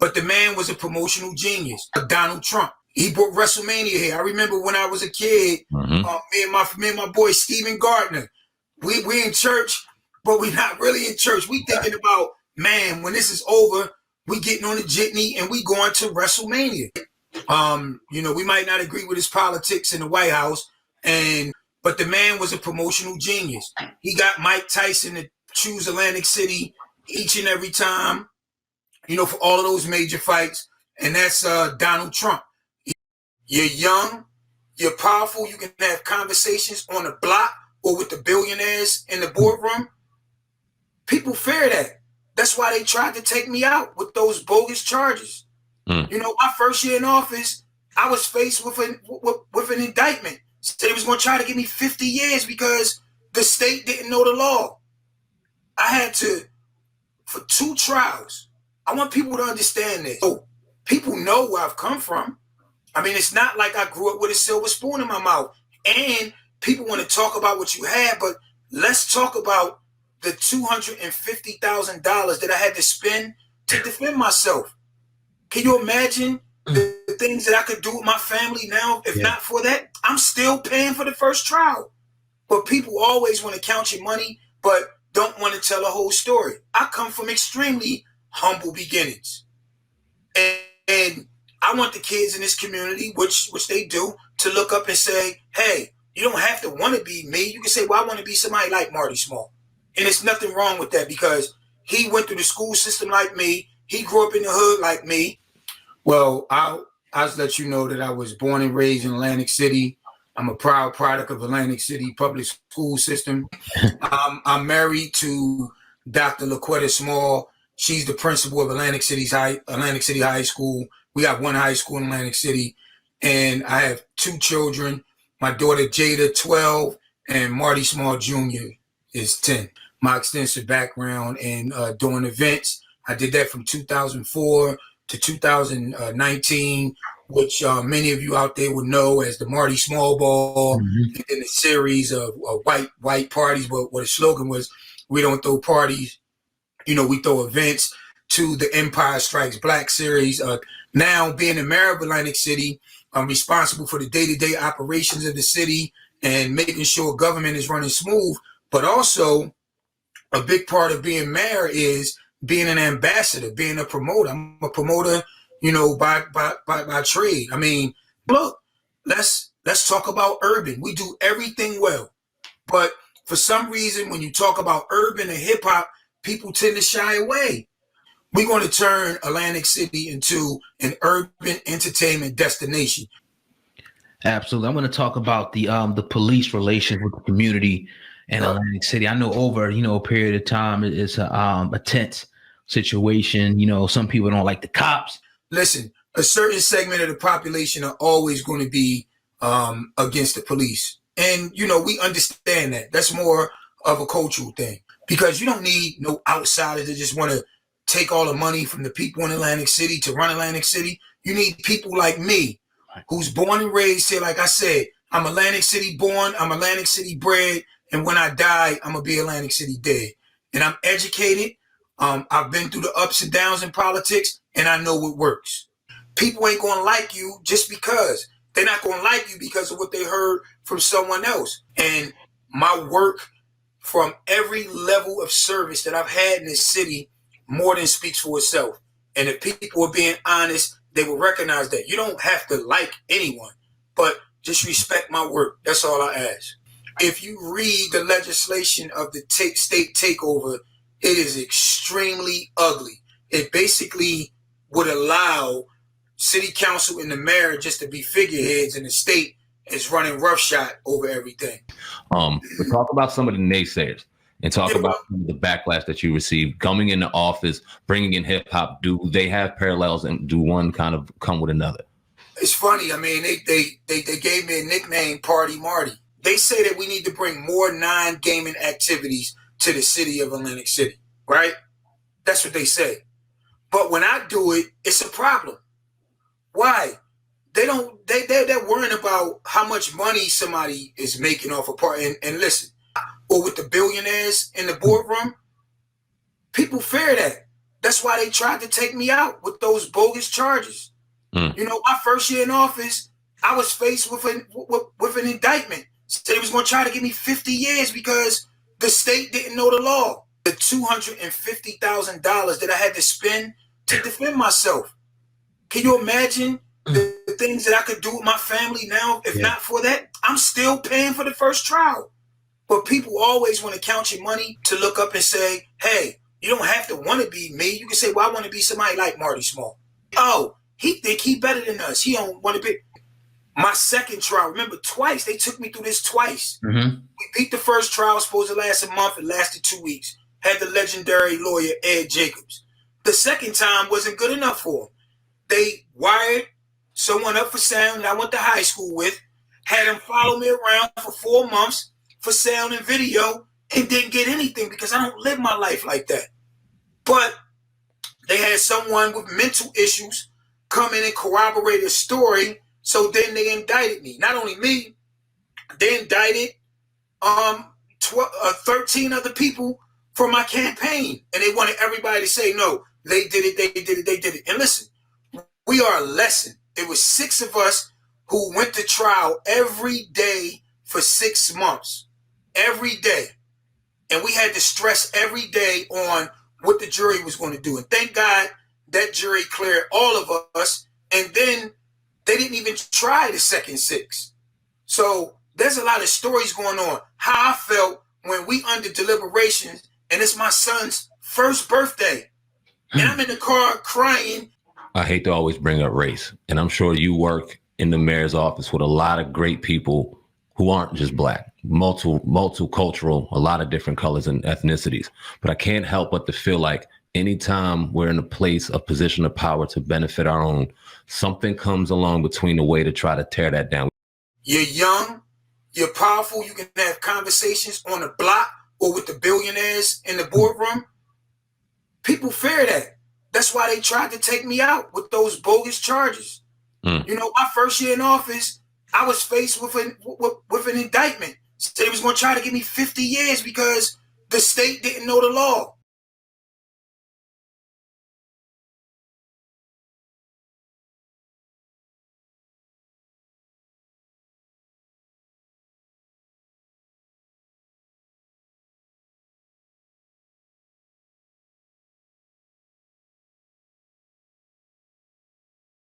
But the man was a promotional genius. Donald Trump. He brought WrestleMania here. I remember when I was a kid, me and my boy Steven Gardner, we in church, but we not really in church. We thinking about, man, when this is over, we getting on the jitney and we going to WrestleMania. We might not agree with his politics in the White House, but the man was a promotional genius. He got Mike Tyson to choose Atlantic City each and every time, for all of those major fights. And that's Donald Trump. You're young, you're powerful, you can have conversations on the block or with the billionaires in the boardroom. People fear that. That's why they tried to take me out with those bogus charges. My first year in office, I was faced with an indictment. So they was going to try to give me 50 years because the state didn't know the law. I had to, for 2 trials. I want people to understand this. So people know where I've come from. I mean, it's not like I grew up with a silver spoon in my mouth. And people want to talk about what you had, but let's talk about the $250,000 that I had to spend to defend myself. Can you imagine the things that I could do with my family now? If not for that, I'm still paying for the first trial. But people always want to count your money, but don't want to tell a whole story. I come from extremely humble beginnings. And I want the kids in this community, which they do, to look up and say, hey, you don't have to want to be me. You can say, well, I want to be somebody like Marty Small. And there's nothing wrong with that because he went through the school system like me. He grew up in the hood like me. Well, I'll just let you know that I was born and raised in Atlantic City. I'm a proud product of Atlantic City public school system. I'm married to Dr. LaQuetta Small. She's the principal of Atlantic City High School. We have one high school in Atlantic City, and I have 2 children. My daughter Jada, 12, and Marty Small Jr. is 10. My extensive background in doing events, I did that from 2004 to 2019, which many of you out there would know as the Marty Small Ball, and then a series of white parties. But what the slogan was, we don't throw parties, we throw events, to the Empire Strikes Black series. Now, being the mayor of Atlantic City, I'm responsible for the day-to-day operations of the city and making sure government is running smooth. But also, a big part of being mayor is being an ambassador, being a promoter. I'm a promoter, by trade. I mean, look, let's talk about urban. We do everything well. But for some reason, when you talk about urban and hip-hop, people tend to shy away. We're going to turn Atlantic City into an urban entertainment destination. Absolutely. I'm going to talk about the police relations with the community in Atlantic City. I know over, a period of time, it's a tense situation. Some people don't like the cops. Listen, a certain segment of the population are always going to be against the police. And, we understand that. That's more of a cultural thing because you don't need no outsiders that just want to take all the money from the people in Atlantic City to run Atlantic City. You need people like me who's born and raised here. Like I said, I'm Atlantic City born, I'm Atlantic City bred, and when I die, I'm going to be Atlantic City dead. And I'm educated. I've been through the ups and downs in politics, and I know what works. People ain't going to like you just because. They're not going to like you because of what they heard from someone else. And my work from every level of service that I've had in this city more than speaks for itself. And if people are being honest, they will recognize that. You don't have to like anyone, but just respect my work. That's all I ask. If you read the legislation of the state takeover, it is extremely ugly. It basically would allow city council and the mayor just to be figureheads, and the state is running roughshod over everything. We talk about some of the naysayers and talk about the backlash that you received coming into office, bringing in hip hop. Do they have parallels, and do one kind of come with another? It's funny. I mean, they gave me a nickname, Party Marty. They say that we need to bring more non-gaming activities to the city of Atlantic City, right? That's what they say. But when I do it, it's a problem. Why? They're worrying about how much money somebody is making off a party. And listen, or with the billionaires in the boardroom, people fear that. That's why they tried to take me out with those bogus charges. You know, my first year in office, I was faced with an indictment. Said they was going to try to give me 50 years because the state didn't know the law. The $250,000 that I had to spend to defend myself. Can you imagine the things that I could do with my family now? If not for that, I'm still paying for the first trial. But people always want to count your money to look up and say, hey, you don't have to want to be me. You can say, well, I want to be somebody like Marty Small. Oh, he think he better than us. He don't want to be. My second trial, remember, twice. They took me through this twice. We beat the first trial, supposed to last a month. It lasted 2 weeks. Had the legendary lawyer, Ed Jacobs. The second time wasn't good enough for him. They wired someone up for sound that I went to high school with, had him follow me around for 4 months for sound and video, and didn't get anything because I don't live my life like that. But they had someone with mental issues come in and corroborate a story, so then they indicted me. Not only me, they indicted 13 other people for my campaign, and they wanted everybody to say, no, they did it, they did it, they did it. And listen, we are a lesson. It was 6 of us who went to trial every day for 6 months. Every day. And we had to stress every day on what the jury was going to do. And thank God that jury cleared all of us. And then they didn't even try the second 6. So there's a lot of stories going on. How I felt when we under deliberations, and it's my son's first birthday. And I'm in the car crying. I hate to always bring up race. And I'm sure you work in the mayor's office with a lot of great people who aren't just black, multicultural, a lot of different colors and ethnicities. But I can't help but to feel like anytime we're in a place of position of power to benefit our own, something comes along between the way to try to tear that down. You're young, you're powerful, you can have conversations on the block or with the billionaires in the boardroom. People fear that. That's why they tried to take me out with those bogus charges. You know, my first year in office, I was faced with an indictment. Said they was going to try to give me 50 years because the state didn't know the law.